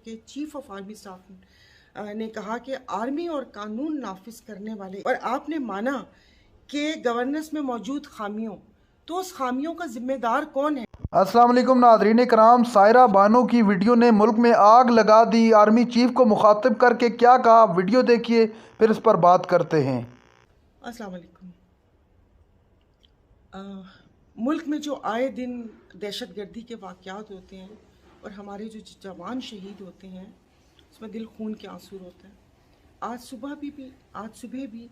کہ chief of army staff نے کہا کہ آرمی اور قانون نافذ کرنے والے، اور آپ نے مانا کہ گورننس میں موجود خامیوں، تو اس خامیوں کا ذمہ دار کون ہے؟ السلام علیکم ناظرین کرام، سائرہ بانو کی ویڈیو نے ملک میں آگ لگا دی۔ آرمی چیف کو مخاطب کر کے کیا کہا، ویڈیو دیکھیے پھر اس پر بات کرتے ہیں۔ السلام علیکم۔ ملک میں جو آئے دن دہشت گردی کے واقعات ہوتے ہیں اور ہمارے جو جوان شہید ہوتے ہیں، اس میں دل خون کے آنسو ہوتا ہے۔ آج صبح بھی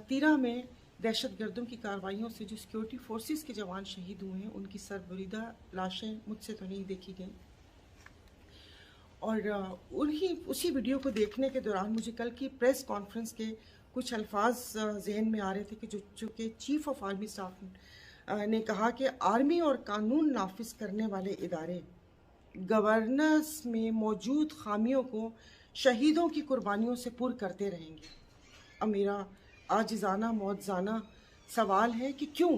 تیرہ میں دہشت گردوں کی کارروائیوں سے جو سیکیورٹی فورسز کے جوان شہید ہوئے ہیں، ان کی سربریدہ لاشیں مجھ سے تو نہیں دیکھی گئیں، اور اسی ویڈیو کو دیکھنے کے دوران مجھے کل کی پریس کانفرنس کے کچھ الفاظ ذہن میں آ رہے تھے کہ جو کہ چیف آف آرمی اسٹاف نے کہا کہ آرمی اور قانون نافذ کرنے والے ادارے گورننس میں موجود خامیوں کو شہیدوں کی قربانیوں سے پر کرتے رہیں گے۔ اب میرا عاجزانہ موعظانہ سوال ہے کہ کیوں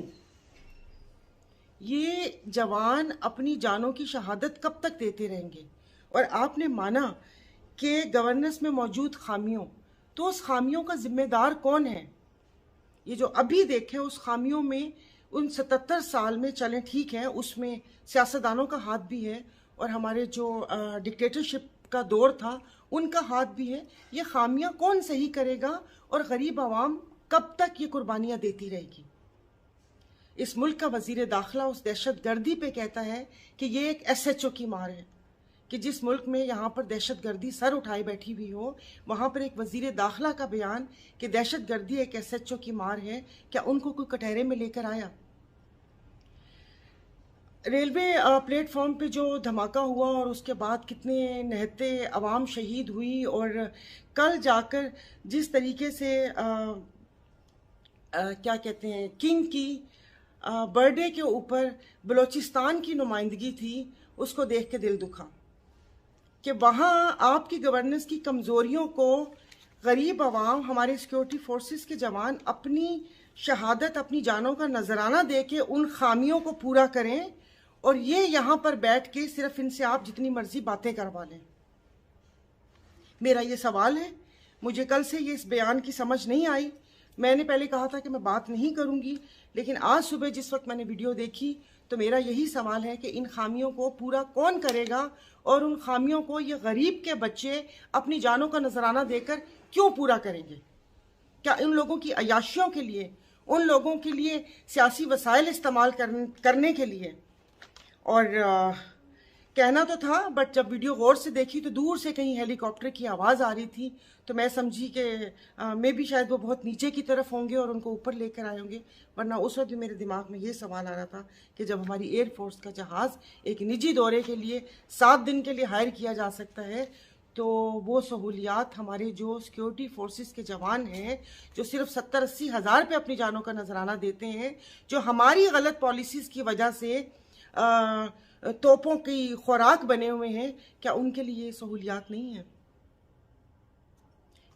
یہ جوان اپنی جانوں کی شہادت کب تک دیتے رہیں گے؟ اور آپ نے مانا کہ گورننس میں موجود خامیوں، تو اس خامیوں کا ذمہ دار کون ہے؟ یہ جو ابھی دیکھیں اس خامیوں میں ان 77 سال میں، چلیں ٹھیک ہے، اس میں سیاستدانوں کا ہاتھ بھی ہے اور ہمارے جو ڈکٹیٹرشپ کا دور تھا ان کا ہاتھ بھی ہے۔ یہ خامیاں کون صحیح کرے گا اور غریب عوام کب تک یہ قربانیاں دیتی رہے گی؟ اس ملک کا وزیر داخلہ اس دہشت گردی پہ کہتا ہے کہ یہ ایک SHO کی مار ہے، کہ جس ملک میں یہاں پر دہشت گردی سر اٹھائے بیٹھی ہوئی ہو، وہاں پر ایک وزیر داخلہ کا بیان کہ دہشت گردی ایک SHO کی مار ہے، کیا ان کو کوئی کٹہرے میں لے کر آیا؟ ریلوے پلیٹ فارم پہ جو دھماکہ ہوا اور اس کے بعد کتنے نہتے عوام شہید ہوئی، اور کل جا کر جس طریقے سے کیا کہتے ہیں کنگ کی برتھ ڈے کے اوپر بلوچستان کی نمائندگی تھی، اس کو دیکھ کے دل دکھا کہ وہاں آپ کی گورننس کی کمزوریوں کو غریب عوام، ہمارے سیکیورٹی فورسز کے جوان اپنی شہادت، اپنی جانوں کا نذرانہ دے کے ان خامیوں کو پورا کریں، اور یہ یہاں پر بیٹھ کے صرف ان سے آپ جتنی مرضی باتیں کروا لیں۔ میرا یہ سوال ہے، مجھے کل سے یہ اس بیان کی سمجھ نہیں آئی۔ میں نے پہلے کہا تھا کہ میں بات نہیں کروں گی، لیکن آج صبح جس وقت میں نے ویڈیو دیکھی تو میرا یہی سوال ہے کہ ان خامیوں کو پورا کون کرے گا، اور ان خامیوں کو یہ غریب کے بچے اپنی جانوں کا نذرانہ دے کر کیوں پورا کریں گے؟ کیا ان لوگوں کی عیاشیوں کے لیے، ان لوگوں کے لیے سیاسی وسائل استعمال کرنے کے لیے؟ اور کہنا تو تھا، بٹ جب ویڈیو غور سے دیکھی تو دور سے کہیں ہیلی کاپٹر کی آواز آ رہی تھی، تو میں سمجھی کہ میں بھی شاید وہ بہت نیچے کی طرف ہوں گے اور ان کو اوپر لے کر آئے ہوں گے، ورنہ اس وقت بھی میرے دماغ میں یہ سوال آ رہا تھا کہ جب ہماری ایئر فورس کا جہاز ایک نجی دورے کے لیے 7 دن کے لیے ہائر کیا جا سکتا ہے، تو وہ سہولیات ہمارے جو سیکیورٹی فورسز کے جوان ہیں، جو صرف 70-80 ہزار پہ اپنی جانوں کا نذرانہ دیتے ہیں، جو ہماری غلط پالیسیز کی وجہ سے توپوں کی خوراک بنے ہوئے ہیں، کیا ان کے لیے یہ سہولیات نہیں ہیں؟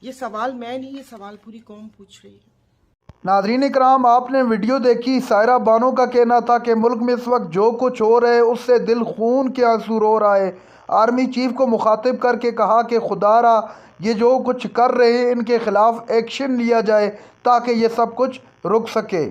یہ سوال میں نہیں، یہ سوال پوری قوم پوچھ رہی ہے۔ ناظرین کرام، آپ نے ویڈیو دیکھی۔ سائرہ بانو کا کہنا تھا کہ ملک میں اس وقت جو کچھ ہو رہا ہے اس سے دل خون کے آنسو رو رہا ہے۔ آرمی چیف کو مخاطب کر کے کہا کہ خدا را یہ جو کچھ کر رہے ہیں ان کے خلاف ایکشن لیا جائے تاکہ یہ سب کچھ رک سکے۔